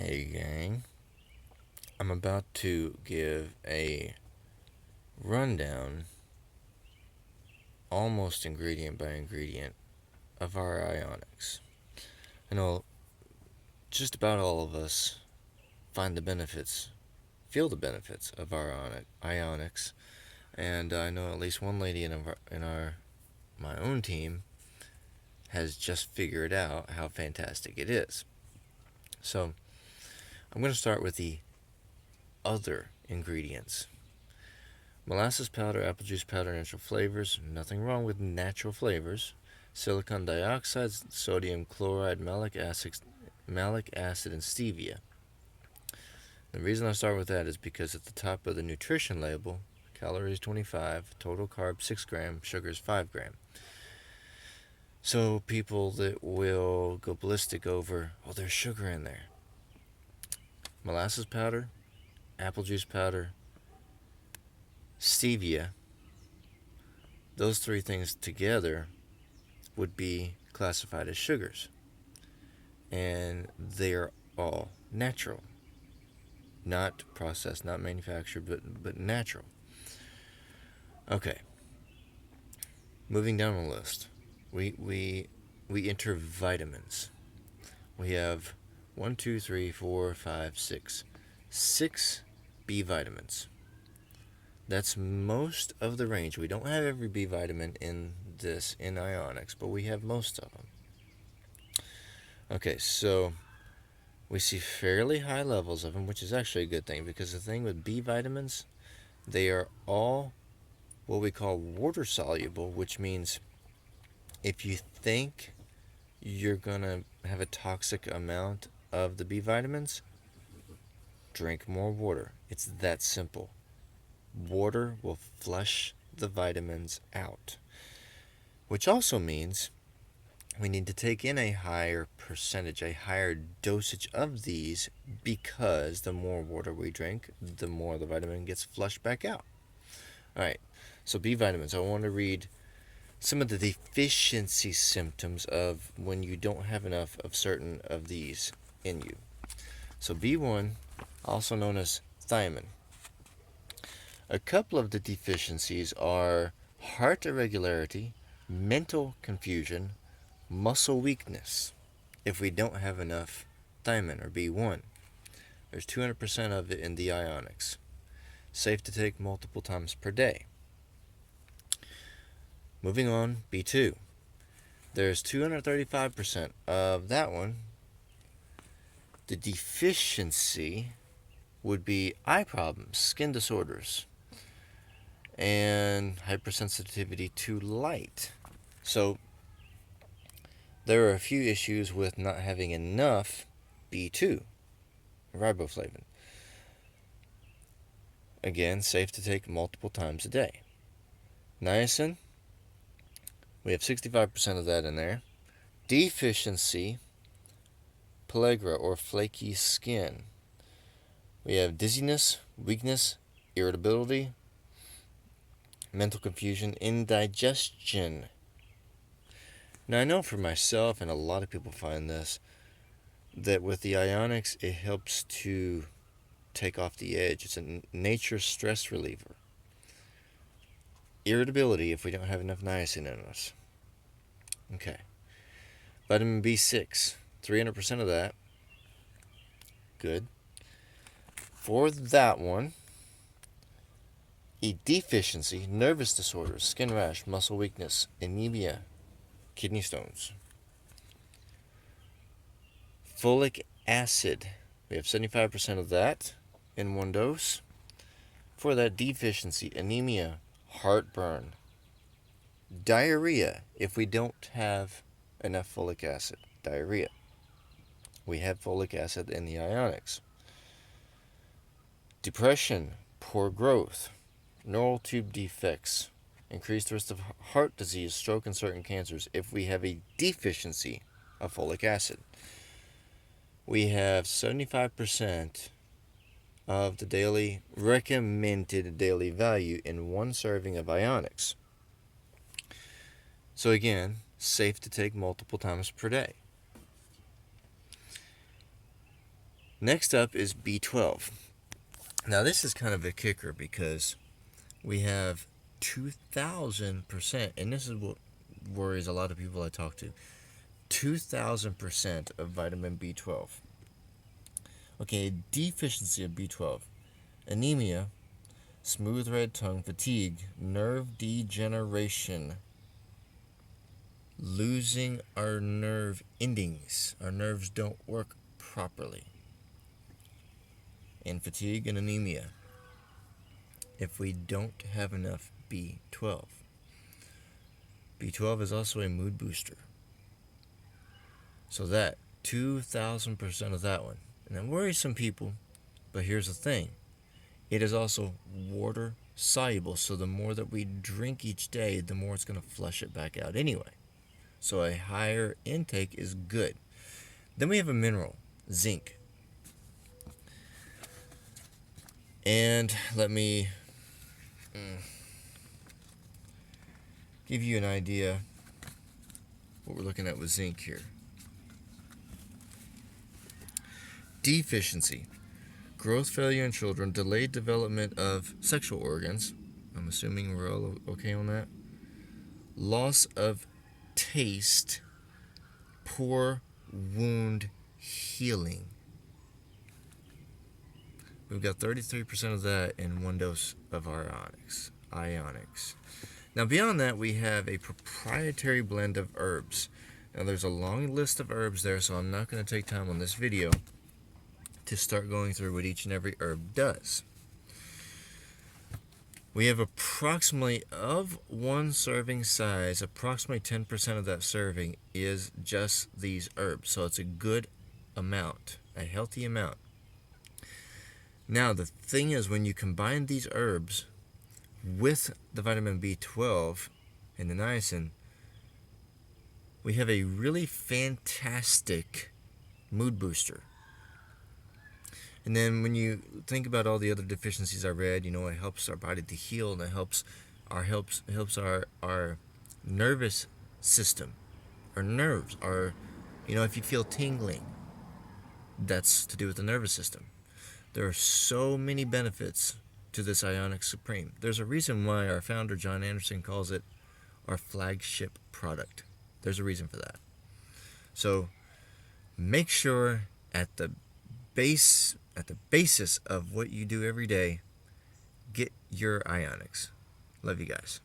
Hey gang, I'm about to give a rundown, almost ingredient by ingredient, of our Ionix. I know just about all of us find the benefits, feel the benefits of our Ionix, and I know at least one lady in my own team has just figured out how fantastic it is. So I'm going to start with the other ingredients. Molasses powder, apple juice powder, natural flavors. Nothing wrong with natural flavors. Silicon dioxide, sodium chloride, malic acid, and stevia. The reason I start with that is because at the top of the nutrition label, calories 25, total carbs 6 grams, sugars 5 grams. So people that will go ballistic over, oh, there's sugar in there. Molasses powder, apple juice powder, stevia, those three things together would be classified as sugars. And they are all natural. Not processed, not manufactured, but natural. Okay. Moving down the list. We enter vitamins. We have 1, 2, 3, 4, 5, 6. 6 B vitamins. That's most of the range. We don't have every B vitamin in Ionix, but we have most of them. Okay, so we see fairly high levels of them, which is actually a good thing, because the thing with B vitamins, they are all what we call water soluble, which means if you think you're going to have a toxic amount of the B vitamins, drink more water. It's that simple. Water will flush the vitamins out, which also means we need to take in a higher percentage, a higher dosage of these, because the more water we drink, the more the vitamin gets flushed back out. Alright, so B vitamins. I want to read some of the deficiency symptoms of when you don't have enough of certain of these in you. So B1, also known as thiamine. A couple of the deficiencies are heart irregularity, mental confusion, muscle weakness if we don't have enough thiamine or B1. There's 200% of it in the Ionix. Safe to take multiple times per day. Moving on, B2. There's 235% of that one. The deficiency would be eye problems, skin disorders, and hypersensitivity to light. So there are a few issues with not having enough B2, riboflavin. Again, safe to take multiple times a day. Niacin, we have 65% of that in there. Deficiency, pellagra or flaky skin. We have dizziness, weakness, irritability, mental confusion, indigestion. Now I know for myself, and a lot of people find this, that with the Ionix it helps to take off the edge. It's a nature stress reliever. Irritability if we don't have enough niacin in us. Okay. Vitamin B6, 300% of that. Good. For that one, a deficiency, nervous disorders, skin rash, muscle weakness, anemia, kidney stones. Folic acid, we have 75% of that in one dose. For that deficiency, anemia, heartburn, diarrhea, if we don't have enough folic acid, diarrhea. We have folic acid in the Ionix. Depression, poor growth, neural tube defects, increased risk of heart disease, stroke, and certain cancers if we have a deficiency of folic acid. We have 75% of the daily recommended daily value in one serving of Ionix. So again, safe to take multiple times per day. Next up is B12. Now this is kind of a kicker because we have 2,000%, and this is what worries a lot of people I talk to. 2,000% of vitamin B12. Okay, deficiency of B12, anemia, smooth red tongue, fatigue, nerve degeneration, losing our nerve endings. Our nerves don't work properly. And fatigue and anemia if we don't have enough B12. B12 is also a mood booster. So that 2,000% of that one. And that worries some people, but here's the thing. It is also water soluble, so the more that we drink each day, the more it's going to flush it back out anyway. So a higher intake is good. Then we have a mineral, zinc. And let me give you an idea what we're looking at with zinc here. Deficiency, growth failure in children, delayed development of sexual organs. I'm assuming we're all okay on that. Loss of taste, poor wound healing. We've got 33% of that in one dose of our Ionix. Now beyond that, we have a proprietary blend of herbs. Now there's a long list of herbs there, so I'm not going to take time on this video to start going through what each and every herb does. We have approximately, of one serving size, approximately 10% of that serving is just these herbs. So it's a good amount, a healthy amount. Now the thing is, when you combine these herbs with the vitamin B12 and the niacin, we have a really fantastic mood booster. And then when you think about all the other deficiencies I read, it helps our body to heal, and it helps our nervous system, our nerves, if you feel tingling, that's to do with the nervous system. There are so many benefits to this Ionix Supreme. There's a reason why our founder, John Anderson, calls it our flagship product. There's a reason for that. So make sure at the basis of what you do every day, get your Ionix. Love you guys.